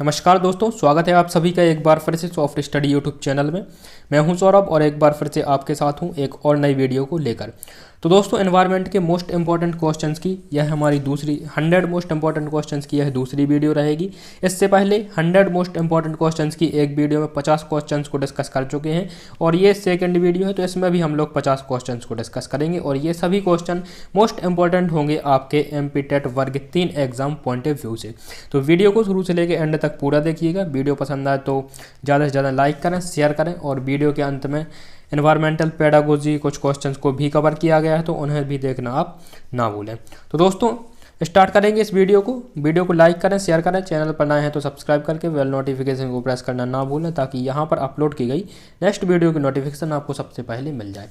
नमस्कार दोस्तों, स्वागत है आप सभी का एक बार फिर से सॉफ्ट स्टडी यूट्यूब चैनल में। मैं हूं सौरभ और एक बार फिर से आपके साथ हूं एक और नई वीडियो को लेकर। तो दोस्तों, एनवायरनमेंट के मोस्ट इंपॉर्टेंट क्वेश्चंस की यह हमारी दूसरी 100 मोस्ट इंपॉर्टेंट क्वेश्चंस की यह दूसरी वीडियो रहेगी। इससे पहले 100 मोस्ट इंपॉर्टेंट क्वेश्चंस की एक वीडियो में 50 क्वेश्चंस को डिस्कस कर चुके हैं और ये सेकंड वीडियो है, तो इसमें भी हम लोग 50 क्वेश्चंस को डिस्कस करेंगे और ये सभी क्वेश्चन मोस्ट इंपॉर्टेंट होंगे आपके एमपी टेट वर्ग 3 एग्जाम पॉइंट ऑफ व्यू से। तो वीडियो को शुरू से लेकर एंड तक पूरा देखिएगा। वीडियो पसंद आए तो ज़्यादा से ज़्यादा लाइक करें, शेयर करें और वीडियो के अंत में एनवायरमेंटल पेडागोजी कुछ क्वेश्चंस को भी कवर किया गया है, तो उन्हें भी देखना आप ना भूलें। तो दोस्तों, स्टार्ट करेंगे इस वीडियो को लाइक करें, शेयर करें, चैनल पर नए हैं तो सब्सक्राइब करके बेल नोटिफिकेशन को प्रेस करना ना भूलें ताकि यहाँ पर अपलोड की गई नेक्स्ट वीडियो की नोटिफिकेशन आपको सबसे पहले मिल जाए।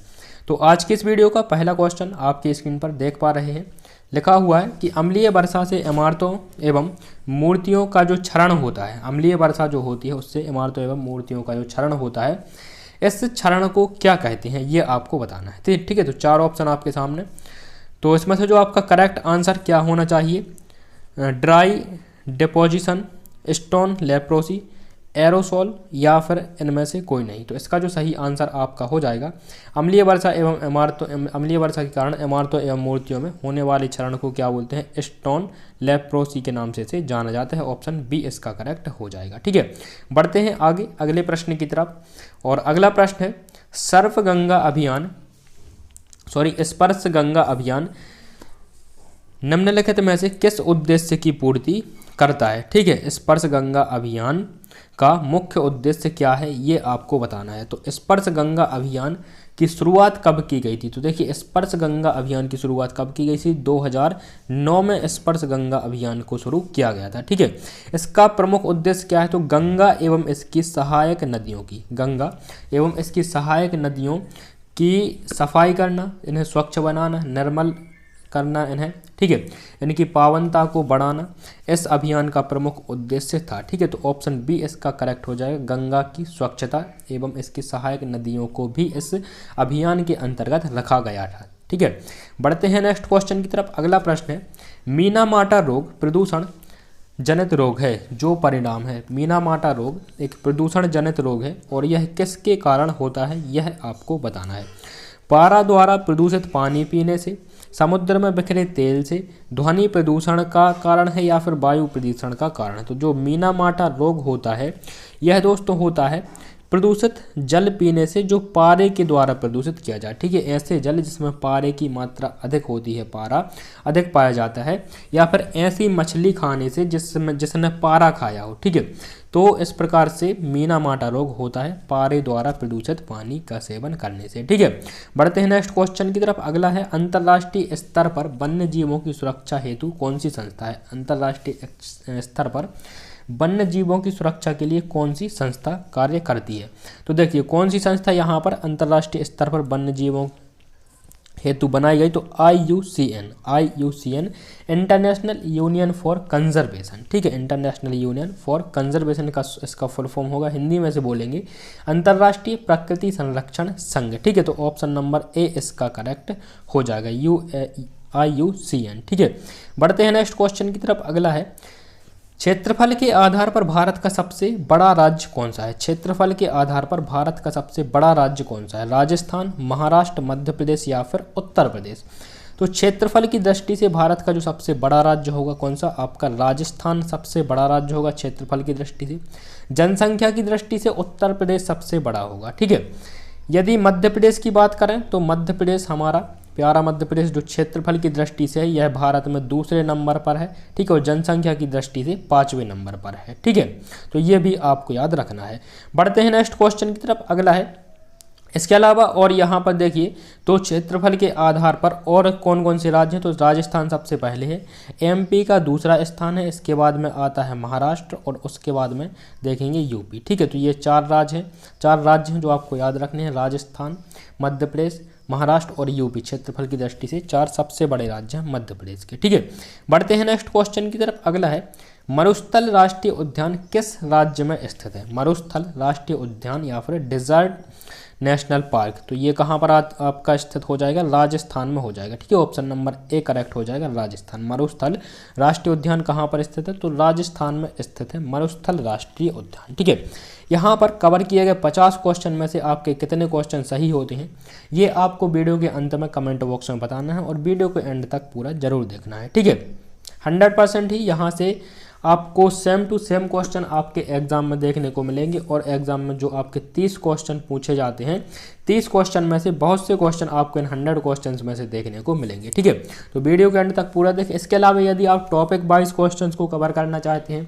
तो आज की इस वीडियो का पहला क्वेश्चन आपकी स्क्रीन पर देख पा रहे हैं। लिखा हुआ है कि अम्लीय वर्षा से इमारतों एवं मूर्तियों का जो क्षरण होता है, अम्लीय वर्षा जो होती है उससे इमारतों एवं मूर्तियों का जो क्षरण होता है, इस क्षरण को क्या कहते हैं ये आपको बताना है। ठीक है, तो 4 ऑप्शन आपके सामने। तो इसमें से जो आपका करेक्ट आंसर क्या होना चाहिए, dry deposition, stone leprosy, aerosol या फिर इनमें से कोई नहीं। तो इसका जो सही आंसर आपका हो जाएगा अम्लीय वर्षा के कारण इमारतों एवं मूर्तियों में होने वाले क्षरण को क्या बोलते हैं, स्टोन लेप्रोसी के नाम से जाना जाता है। ऑप्शन बी इसका करेक्ट हो जाएगा। ठीक है, बढ़ते हैं आगे अगले प्रश्न की तरफ और अगला प्रश्न है स्पर्श गंगा अभियान निम्नलिखित में से किस उद्देश्य की पूर्ति करता है। ठीक है, स्पर्श गंगा अभियान का मुख्य उद्देश्य क्या है ये आपको बताना है। तो स्पर्श गंगा अभियान की शुरुआत कब की गई थी, तो देखिए स्पर्श गंगा अभियान की शुरुआत कब की गई थी, 2009 में स्पर्श गंगा अभियान को शुरू किया गया था। ठीक है, इसका प्रमुख उद्देश्य क्या है, तो गंगा एवं इसकी सहायक नदियों की सफाई करना, इन्हें स्वच्छ बनाना, निर्मल करना इन्हें, ठीक है, इनकी पावनता को बढ़ाना इस अभियान का प्रमुख उद्देश्य था। ठीक है, तो ऑप्शन बी इसका करेक्ट हो जाएगा, गंगा की स्वच्छता एवं इसकी सहायक नदियों को भी इस अभियान के अंतर्गत रखा गया था। ठीक है, बढ़ते हैं नेक्स्ट क्वेश्चन की तरफ। अगला प्रश्न है मीना-माटा रोग प्रदूषण जनित रोग है, जो परिणाम है। मीना-माटा रोग एक प्रदूषण जनित रोग है और यह किसके कारण होता है यह आपको बताना है। पारा द्वारा प्रदूषित पानी पीने से, समुद्र में बिखरे तेल से, ध्वनि प्रदूषण का कारण है या फिर वायु प्रदूषण का कारण है। तो जो मीना-माटा रोग होता है यह दोस्तों होता है प्रदूषित जल पीने से जो पारे के द्वारा प्रदूषित किया जाए। ठीक है, ऐसे जल जिसमें पारे की मात्रा अधिक होती है, पारा अधिक पाया जाता है, या फिर ऐसी मछली खाने से जिसने पारा खाया हो। ठीक है, तो इस प्रकार से मीना-माटा रोग होता है पारे द्वारा प्रदूषित पानी का सेवन करने से। ठीक है, बढ़ते हैं नेक्स्ट क्वेश्चन की तरफ। अगला है अंतर्राष्ट्रीय स्तर पर वन्य जीवों की सुरक्षा हेतु कौन सी संस्था है। अंतर्राष्ट्रीय स्तर पर वन्य जीवों की सुरक्षा के लिए कौन सी संस्था कार्य करती है। तो देखिए कौन सी संस्था यहाँ पर अंतर्राष्ट्रीय स्तर पर वन्य जीवों हेतु बनाई गई, तो IUCN international union for conservation. ठीक है, इंटरनेशनल यूनियन फॉर कंजर्वेशन का इसका फुल फॉर्म होगा, हिंदी में से बोलेंगे अंतर्राष्ट्रीय प्रकृति संरक्षण संघ। ठीक है, तो ऑप्शन नंबर ए इसका करेक्ट हो जाएगा, IUCN। ठीक है, बढ़ते हैं नेक्स्ट क्वेश्चन की तरफ। अगला है क्षेत्रफल के आधार पर भारत का सबसे बड़ा राज्य कौन सा है। क्षेत्रफल के आधार पर भारत का सबसे बड़ा राज्य कौन सा है, राजस्थान, महाराष्ट्र, मध्य प्रदेश या फिर उत्तर प्रदेश। तो क्षेत्रफल की दृष्टि से भारत का जो सबसे बड़ा राज्य होगा कौन सा, आपका राजस्थान सबसे बड़ा राज्य होगा क्षेत्रफल की दृष्टि से। जनसंख्या की दृष्टि से उत्तर प्रदेश सबसे बड़ा होगा। ठीक है, यदि मध्य प्रदेश की बात करें तो मध्य प्रदेश, हमारा प्यारा मध्य प्रदेश जो क्षेत्रफल की दृष्टि से है यह भारत में दूसरे नंबर पर है। ठीक है, और जनसंख्या की दृष्टि से 5वें नंबर पर है। ठीक है, तो ये भी आपको याद रखना है। बढ़ते हैं नेक्स्ट क्वेश्चन की तरफ। अगला है इसके अलावा और यहाँ पर देखिए तो क्षेत्रफल के आधार पर और कौन कौन से राज्य हैं, तो राजस्थान सबसे पहले है, MP का दूसरा स्थान है, इसके बाद में आता है महाराष्ट्र और उसके बाद में देखेंगे UP। ठीक है, तो ये 4 राज्य हैं जो आपको याद रखने हैं, राजस्थान, मध्य प्रदेश, महाराष्ट्र और UP। क्षेत्रफल की दृष्टि से 4 सबसे बड़े राज्य हैं मध्य प्रदेश के। ठीक है, बढ़ते हैं नेक्स्ट क्वेश्चन की तरफ। अगला है मरुस्थल राष्ट्रीय उद्यान किस राज्य में स्थित है? मरुस्थल राष्ट्रीय उद्यान या फिर डेजर्ट नेशनल पार्क, तो ये कहाँ पर आपका स्थित हो जाएगा? राजस्थान में हो जाएगा। ठीक है, ऑप्शन नंबर ए करेक्ट हो जाएगा, राजस्थान। मरुस्थल राष्ट्रीय उद्यान कहाँ पर स्थित है? तो राजस्थान में स्थित है मरुस्थल राष्ट्रीय उद्यान। ठीक है, यहाँ पर कवर किए गए 50 क्वेश्चन में से आपके कितने क्वेश्चन सही होते हैं ये आपको वीडियो के अंत में कमेंट बॉक्स में बताना है और वीडियो को एंड तक पूरा जरूर देखना है। ठीक है, 100% ही यहाँ से आपको सेम टू सेम क्वेश्चन आपके एग्जाम में देखने को मिलेंगे और एग्जाम में जो आपके 30 क्वेश्चन पूछे जाते हैं 30 क्वेश्चन में से बहुत से क्वेश्चन आपको इन 100 क्वेश्चन में से देखने को मिलेंगे। ठीक है, तो वीडियो के एंड तक पूरा देखें। इसके अलावा यदि आप टॉपिक वाइज क्वेश्चन को कवर करना चाहते हैं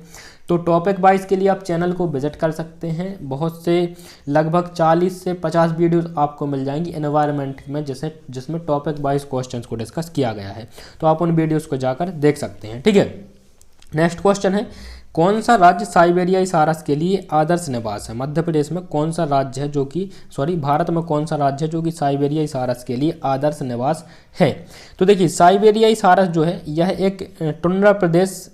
तो टॉपिक वाइज के लिए आप चैनल को विजिट कर सकते हैं। बहुत से लगभग 40 से 50 वीडियोस आपको मिल जाएंगी एनवायरनमेंट में जिसमें टॉपिक वाइज क्वेश्चंस को डिस्कस किया गया है, तो आप उन वीडियोस को जाकर देख सकते हैं। ठीक है, नेक्स्ट क्वेश्चन है, कौन सा राज्य साइबेरियाई सारस के लिए आदर्श निवास है? मध्य प्रदेश में कौन सा राज्य है जो कि भारत में कौन सा राज्य है जो कि साइबेरियाई सारस के लिए आदर्श निवास है? तो देखिए, साइबेरियाई सारस जो है यह एक टुंड्रा प्रदेश,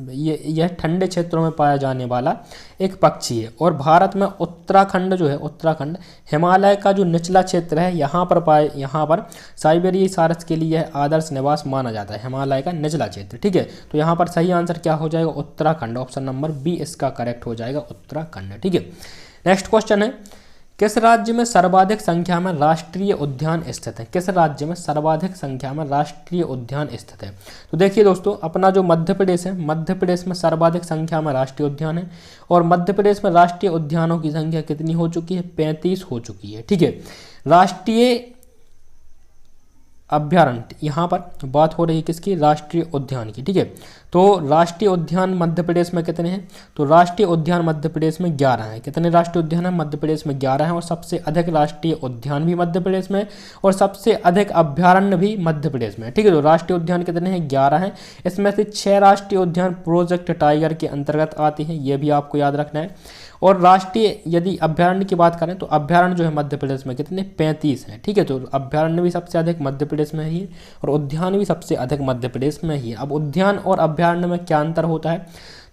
यह ठंडे क्षेत्रों में पाया जाने वाला एक पक्षी है और भारत में उत्तराखंड जो है, उत्तराखंड हिमालय का जो निचला क्षेत्र है यहाँ पर साइबेरियाई सारस के लिए यह आदर्श निवास माना जाता है, हिमालय का निचला क्षेत्र। ठीक है, तो यहाँ पर सही आंसर क्या हो जाएगा? उत्तराखंड। ऑप्शन नंबर बी इसका करेक्ट हो जाएगा, उत्तराखंड। ठीक है, नेक्स्ट क्वेश्चन है, किस राज्य में सर्वाधिक संख्या में राष्ट्रीय उद्यान स्थित है? किस राज्य में सर्वाधिक संख्या में राष्ट्रीय उद्यान स्थित है? तो देखिए दोस्तों, अपना जो मध्य प्रदेश है, मध्य प्रदेश में सर्वाधिक संख्या में राष्ट्रीय उद्यान है और मध्य प्रदेश में राष्ट्रीय उद्यानों की संख्या कितनी हो चुकी है? 35 हो चुकी है। ठीक है, राष्ट्रीय अभ्यारण्य, यहाँ पर बात हो रही है किसकी? राष्ट्रीय उद्यान की। ठीक है, तो राष्ट्रीय उद्यान मध्य प्रदेश में कितने हैं? तो राष्ट्रीय उद्यान मध्य प्रदेश में 11 हैं। कितने राष्ट्रीय उद्यान हैं? मध्य प्रदेश में 11 हैं और सबसे अधिक राष्ट्रीय उद्यान भी मध्य प्रदेश में और सबसे अधिक अभ्यारण्य भी मध्य प्रदेश में। ठीक है, तो राष्ट्रीय उद्यान कितने हैं? 11 हैं। इसमें से 6 राष्ट्रीय उद्यान प्रोजेक्ट टाइगर के अंतर्गत आते हैं, ये भी आपको याद रखना है। और राष्ट्रीय यदि अभ्यारण्य की बात करें तो अभ्यारण्य जो है मध्य प्रदेश में कितने? 35 हैं। ठीक है, तो अभ्यारण्य भी सबसे अधिक मध्य प्रदेश में ही है और उद्यान भी सबसे अधिक मध्य प्रदेश में ही है। अब उद्यान और अभ्यारण्य में क्या अंतर होता है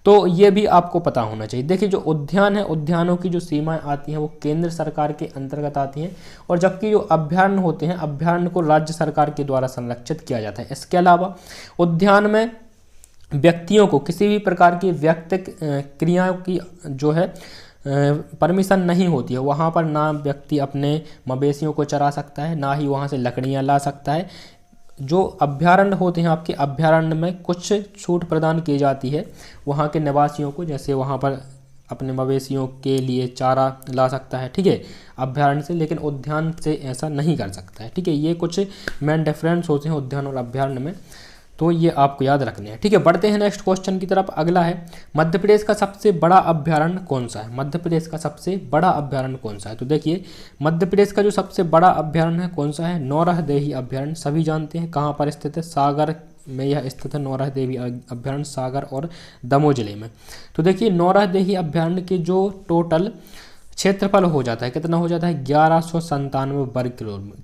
तो ये भी आपको पता होना चाहिए। देखिए, जो उद्यान है, उद्यानों की जो सीमाएं आती हैं वो केंद्र सरकार के अंतर्गत आती हैं और जबकि जो अभ्यारण्य होते हैं, अभ्यारण्य को राज्य सरकार के द्वारा संरक्षित किया जाता है। इसके अलावा उद्यान में व्यक्तियों को किसी भी प्रकार की व्यक्तिक क्रियाओं की जो है परमिशन नहीं होती है। वहाँ पर ना व्यक्ति अपने मवेशियों को चरा सकता है, ना ही वहाँ से लकड़ियाँ ला सकता है। जो अभ्यारण्य होते हैं आपके, अभ्यारण्य में कुछ छूट प्रदान की जाती है वहाँ के निवासियों को, जैसे वहाँ पर अपने मवेशियों के लिए चारा ला सकता है। ठीक है, अभ्यारण्य से, लेकिन उद्यान से ऐसा नहीं कर सकता है। ठीक है, ये कुछ मेन डिफरेंस होते हैं उद्यान और अभ्यारण्य में, तो ये आपको याद रखने हैं। ठीक है, बढ़ते हैं नेक्स्ट क्वेश्चन की तरफ। अगला है, मध्य प्रदेश का सबसे बड़ा अभ्यारण्य कौन सा है? मध्य प्रदेश का सबसे बड़ा अभ्यारण्य कौन सा है? तो देखिए, मध्य प्रदेश का जो सबसे बड़ा अभ्यारण्य है कौन सा है? नौरहदेही अभ्यारण्य। सभी जानते हैं कहाँ पर स्थित है? सागर में यह स्थित है नौरहदेही अभ्यारण्य, सागर और दमोह जिले में। तो देखिए, नौरहदेही अभ्यारण्य के जो टोटल क्षेत्रफल हो जाता है, कितना हो जाता है? 1197 वर्ग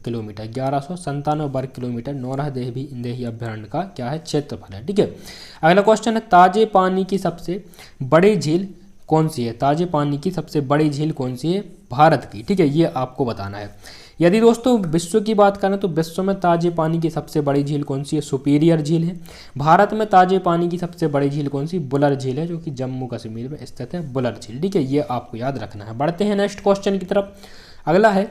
किलोमीटर। 1197 वर्ग किलोमीटर नौरहदेही अभ्यारण्य का क्या है? क्षेत्रफल है। ठीक है, अगला क्वेश्चन है, ताजे पानी की सबसे बड़ी झील कौन सी है? ताजे पानी की सबसे बड़ी झील कौन सी है? भारत की। ठीक है, ये आपको बताना है। यदि दोस्तों विश्व की बात करें तो विश्व में ताजे पानी की सबसे बड़ी झील कौन सी है? सुपीरियर झील है। भारत में ताजे पानी की सबसे बड़ी झील कौन सी? बुलर झील है, जो कि जम्मू कश्मीर में स्थित है, बुलर झील। ठीक है, ये आपको याद रखना है। बढ़ते हैं नेक्स्ट क्वेश्चन की तरफ। अगला है,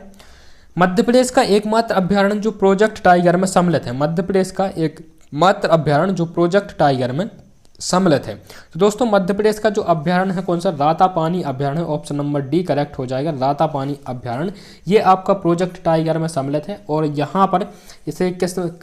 मध्य प्रदेश का एकमात्र अभ्यारण्य जो प्रोजेक्ट टाइगर में सम्मिलित है। मध्य प्रदेश का एकमात्र अभ्यारण्य जो प्रोजेक्ट टाइगर में सम्मिलित है। तो दोस्तों, मध्य प्रदेश का जो अभ्यारण्य है कौन सा? रातापानी अभ्यारण्य। ऑप्शन नंबर डी करेक्ट हो जाएगा, रातापानी अभ्यारण्य। ये आपका प्रोजेक्ट टाइगर में सम्मिलित है और यहाँ पर इसे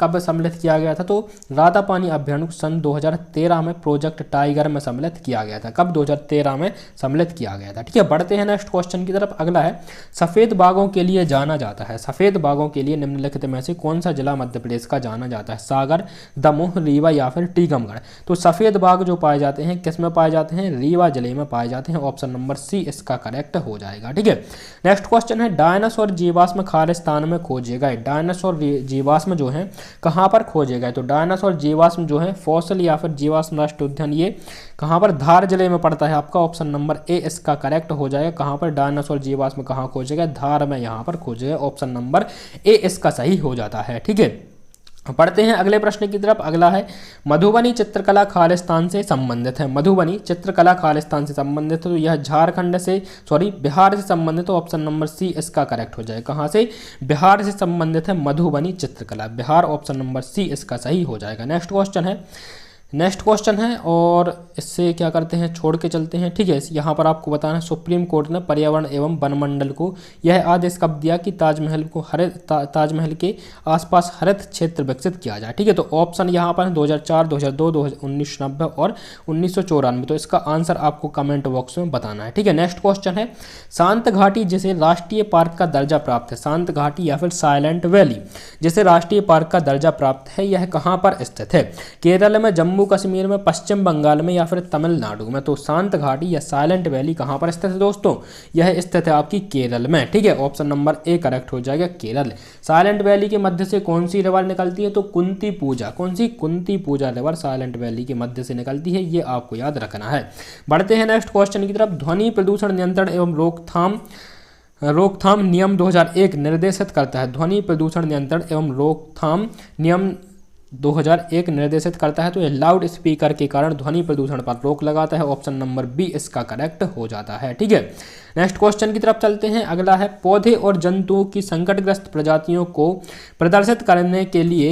कब सम्मिलित किया गया था? तो रातापानी अभ्यारण्य को सन 2013 में प्रोजेक्ट टाइगर में सम्मिलित किया गया था। कब? 2013 में सम्मिलित किया गया था। ठीक है, बढ़ते हैं नेक्स्ट क्वेश्चन की तरफ। अगला है, सफ़ेद बाघों के लिए जाना जाता है। सफ़ेद बाघों के लिए निम्नलिखित में से कौन सा जिला मध्य प्रदेश का जाना जाता है? सागर, दमोह, रीवा या फिर टीकमगढ़। तो सफ़ेद बाघ जो पाए जाते हैं किस में पाए जाते हैं, रीवा जिले में पाए जाते हैं। ऑप्शन नंबर सी इसका करेक्ट हो जाएगा। ठीक है, नेक्स्ट क्वेश्चन है डायनासोर जीवाश्म खालिस्तान में खोजे गए। डायनासोर जीवाश्म जो है कहाँ पर खोजे गए, तो डायनासोर जीवाश्म जो है फॉसिल या फिर जीवाश्म राष्ट्रीय उद्यान ये कहाँ पर, धार जिले में पड़ता है आपका। ऑप्शन नंबर ए इसका करेक्ट हो जाएगा। कहाँ पर डायनासोर जीवाश्म कहाँ खोजे गए, धार में यहाँ पर खोजे गए। ऑप्शन नंबर ए इसका सही हो जाता है। ठीक है, पढ़ते हैं अगले प्रश्न की तरफ। अगला है मधुबनी चित्रकला खालिस्तान से संबंधित है। मधुबनी चित्रकला खालिस्तान से संबंधित है तो यह झारखंड से बिहार से संबंधित है। ऑप्शन नंबर सी इसका करेक्ट हो जाएगा। कहाँ से, बिहार से संबंधित है मधुबनी चित्रकला, बिहार। ऑप्शन नंबर सी इसका सही हो जाएगा। नेक्स्ट क्वेश्चन है और इससे क्या करते हैं, छोड़ के चलते हैं। ठीक है, यहाँ पर आपको बताना है सुप्रीम कोर्ट ने पर्यावरण एवं वन मंडल को यह आदेश कब दिया कि ताजमहल को ताजमहल के आसपास हरित क्षेत्र विकसित किया जाए। ठीक है, तो ऑप्शन यहाँ पर 2004, 2002, 1990 और 1994। तो इसका आंसर आपको कमेंट बॉक्स में बताना है। ठीक है, नेक्स्ट क्वेश्चन है शांत घाटी जिसे राष्ट्रीय पार्क का दर्जा प्राप्त है। शांत घाटी या फिर साइलेंट वैली जिसे राष्ट्रीय पार्क का दर्जा प्राप्त है, यह कहाँ पर स्थित है, केरल में, जम्मू कश्मीर में, पश्चिम बंगाल में या फिर तमिलनाडु में। तो शांत घाटी या साइलेंट वैली कहां पर स्थित है दोस्तों, यह स्थित है आपकी केरल में। ठीक है, ऑप्शन नंबर ए करेक्ट हो जाएगा, केरल। साइलेंट वैली के मध्य से कौन सी रिवर निकलती है, तो कुंती पूजा। कौन सी, कुंती पूजा रिवर साइलेंट वैली के मध्य से निकलती है, ये आपको याद रखना है। बढ़ते हैं नेक्स्ट क्वेश्चन की तरफ। ध्वनि प्रदूषण नियंत्रण एवं रोकथाम नियम 2001 निर्देशित करता है। ध्वनि प्रदूषण नियंत्रण एवं रोकथाम नियम 2001 निर्देशित करता है तो यह लाउड स्पीकर के कारण ध्वनि प्रदूषण पर रोक लगाता है। ऑप्शन नंबर बी इसका करेक्ट हो जाता है। ठीक है, नेक्स्ट क्वेश्चन की तरफ चलते हैं। अगला है पौधे और जंतुओं की संकटग्रस्त प्रजातियों को प्रदर्शित करने के लिए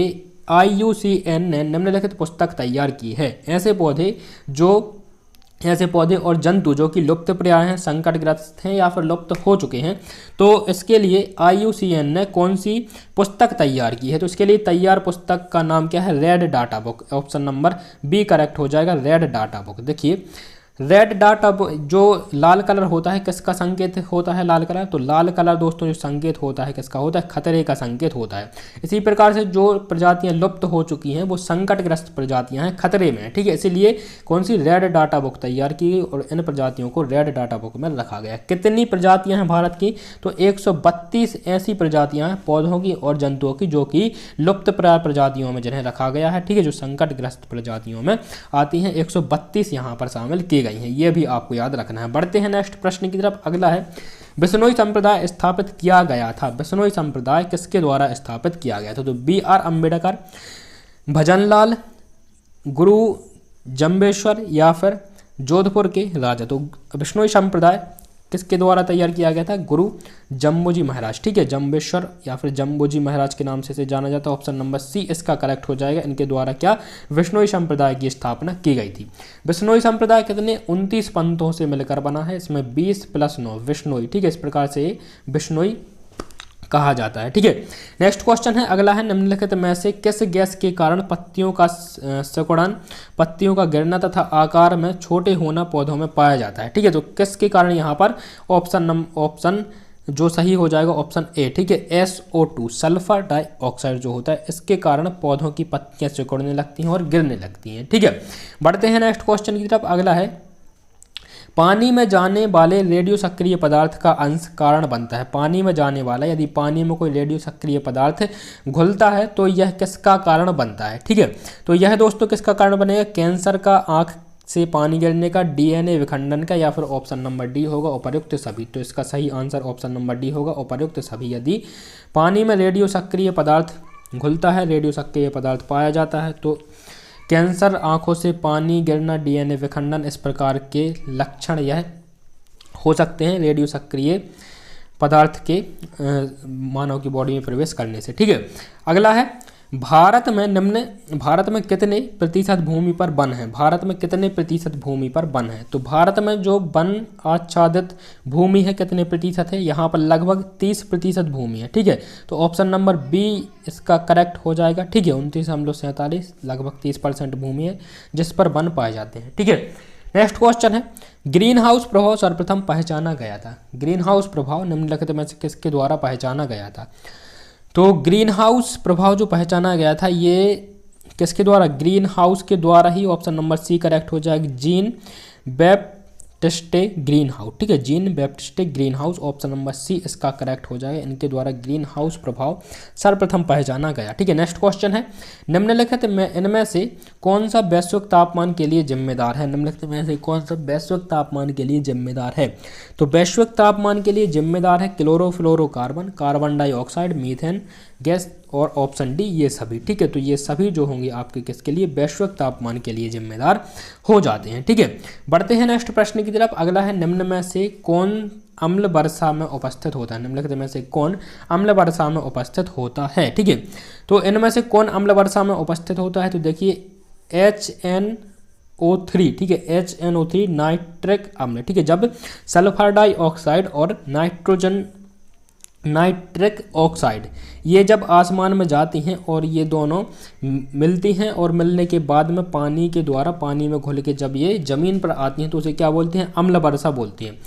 IUCN ने निम्नलिखित पुस्तक तैयार की है। ऐसे पौधे और जंतु जो कि लुप्त प्राय हैं, संकटग्रस्त हैं या फिर लुप्त हो चुके हैं, तो इसके लिए IUCN ने कौन सी पुस्तक तैयार की है, तो इसके लिए तैयार पुस्तक का नाम क्या है, Red Data Book. Option number B correct हो जाएगा, रेड डाटा बुक। देखिए रेड डाटा जो लाल कलर होता है किसका संकेत होता है, लाल कलर, तो लाल कलर दोस्तों जो संकेत होता है किसका होता है, खतरे का संकेत होता है। इसी प्रकार से जो प्रजातियां लुप्त हो चुकी हैं वो संकटग्रस्त प्रजातियां हैं, खतरे में। ठीक है, इसीलिए कौन सी, रेड डाटा बुक तैयार की गई और इन प्रजातियों को रेड डाटा बुक में रखा गया। कितनी प्रजातियां हैं भारत की, तो 132 ऐसी प्रजातियां हैं पौधों की और जंतुओं की जो कि लुप्त प्राय प्रजातियों में जिन्हें रखा गया है। ठीक है, जो संकटग्रस्त प्रजातियों में आती हैं 132 यहाँ पर शामिल की गई हैं, ये भी आपको याद रखना है। बढ़ते हैं नेक्स्ट प्रश्न की तरफ। अगला है बिश्नोई संप्रदाय स्थापित किया गया था। बिश्नोई संप्रदाय किसके द्वारा स्थापित किया गया था, तो BR अम्बेडकर, भजनलाल, गुरु जम्बेश्वर या फिर जोधपुर के राजा। तो बिश्नोई संप्रदाय किसके द्वारा तैयार किया गया था, गुरु जम्बोजी महाराज। ठीक है, जम्बेश्वर या फिर जम्बोजी महाराज के नाम से इसे जाना जाता है। ऑप्शन नंबर सी इसका करेक्ट हो जाएगा। इनके द्वारा क्या, बिश्नोई संप्रदाय की स्थापना की गई थी। बिश्नोई संप्रदाय कितने, 29 पंथों से मिलकर बना है। इसमें 20 + 9 बिश्नोई। ठीक है, इस प्रकार से बिश्नोई कहा जाता है। ठीक है, नेक्स्ट क्वेश्चन है। अगला है निम्नलिखित में से किस गैस के कारण पत्तियों का सिकुड़न, पत्तियों का गिरना तथा आकार में छोटे होना पौधों में पाया जाता है। ठीक है, तो किसके कारण यहाँ पर ऑप्शन जो सही हो जाएगा ऑप्शन ए। ठीक है, SO2 सल्फर डाइऑक्साइड जो होता है इसके कारण पौधों की पत्तियां सिकुड़ने लगती हैं और गिरने लगती हैं। ठीक है, बढ़ते हैं नेक्स्ट क्वेश्चन की तरफ। अगला है पानी में जाने वाले रेडियो सक्रिय पदार्थ का अंश कारण बनता है। पानी में जाने वाला, यदि पानी में कोई रेडियो सक्रिय पदार्थ घुलता है तो यह किसका कारण बनता है। ठीक है, तो यह दोस्तों किसका कारण बनेगा, कैंसर का, आँख से पानी गिरने का, DNA विखंडन का या फिर ऑप्शन नंबर डी होगा उपर्युक्त सभी। तो इसका सही आंसर ऑप्शन नंबर डी होगा, उपर्युक्त सभी। यदि पानी में रेडियो सक्रिय पदार्थ घुलता है, रेडियो सक्रिय पदार्थ पाया जाता है तो कैंसर, आंखों से पानी गिरना, DNA विखंडन, इस प्रकार के लक्षण यह हो सकते हैं रेडियो सक्रिय पदार्थ के मानव की बॉडी में प्रवेश करने से। ठीक है, अगला है भारत में कितने प्रतिशत भूमि पर वन है। भारत में कितने प्रतिशत भूमि पर वन है, तो भारत में जो वन आच्छादित भूमि है कितने प्रतिशत है, यहाँ पर लगभग 30% भूमि है। ठीक है, तो ऑप्शन नंबर बी इसका करेक्ट हो जाएगा। ठीक है, 29.47 लगभग 30% भूमि है जिस पर वन पाए जाते हैं। ठीक है, नेक्स्ट क्वेश्चन है ग्रीन हाउस प्रभाव सर्वप्रथम पहचाना गया था। ग्रीन हाउस प्रभाव निम्नलिखित में से किसके द्वारा पहचाना गया था, तो ग्रीन हाउस प्रभाव जो पहचाना गया था ये किसके द्वारा, ग्रीन हाउस के द्वारा ही। ऑप्शन नंबर सी करेक्ट हो जाएगा, जीन बैप्टिस्टे ग्रीन हाउस। ठीक है, Jean Baptiste Greenhouse, option number C इसका करेक्ट हो जाएगा। इनके द्वारा ग्रीन हाउस प्रभाव सर्वप्रथम पहचाना गया। ठीक है, नेक्स्ट क्वेश्चन है, निम्नलिखित में इनमें से कौन सा वैश्विक तापमान के लिए जिम्मेदार है। निम्नलिखित में से कौन सा वैश्विक तापमान के लिए जिम्मेदार है। तो वैश्विक तापमान के लिए जिम्मेदार है chlorofluorocarbon, carbon dioxide, methane gas और ऑप्शन डी ये सभी। ठीक है, तो ये सभी जो होंगे आपके किसके लिए, वैश्विक तापमान के लिए जिम्मेदार हो जाते हैं। ठीक है, बढ़ते हैं नेक्स्ट प्रश्न की तरफ। अगला है, निम्न में से कौन अम्ल वर्षा में उपस्थित होता है। निम्नलिखित में से कौन अम्ल वर्षा में उपस्थित होता है। ठीक है, तो इनमें से कौन अम्ल वर्षा में उपस्थित होता है। तो देखिए HNO3, ठीक है, HNO3 नाइट्रिक अम्ल। ठीक है, जब सल्फर डाइऑक्साइड और नाइट्रिक ऑक्साइड ये जब आसमान में जाती हैं और ये दोनों मिलती हैं और मिलने के बाद में पानी के द्वारा, पानी में घुल के जब ये ज़मीन पर आती हैं तो उसे क्या बोलते हैं, अम्ल वर्षा बोलती हैं।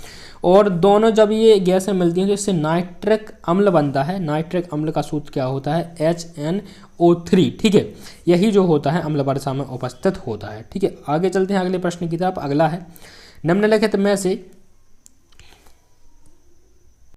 और दोनों जब ये गैसें मिलती हैं तो इससे नाइट्रिक अम्ल बनता है। नाइट्रिक अम्ल का सूत्र क्या होता है, HNO3। ठीक है, यही जो होता है अम्ल वर्षा में उपस्थित होता है। ठीक है, आगे चलते हैं अगले प्रश्न की तरफ। अगला है, निम्नलिखित में से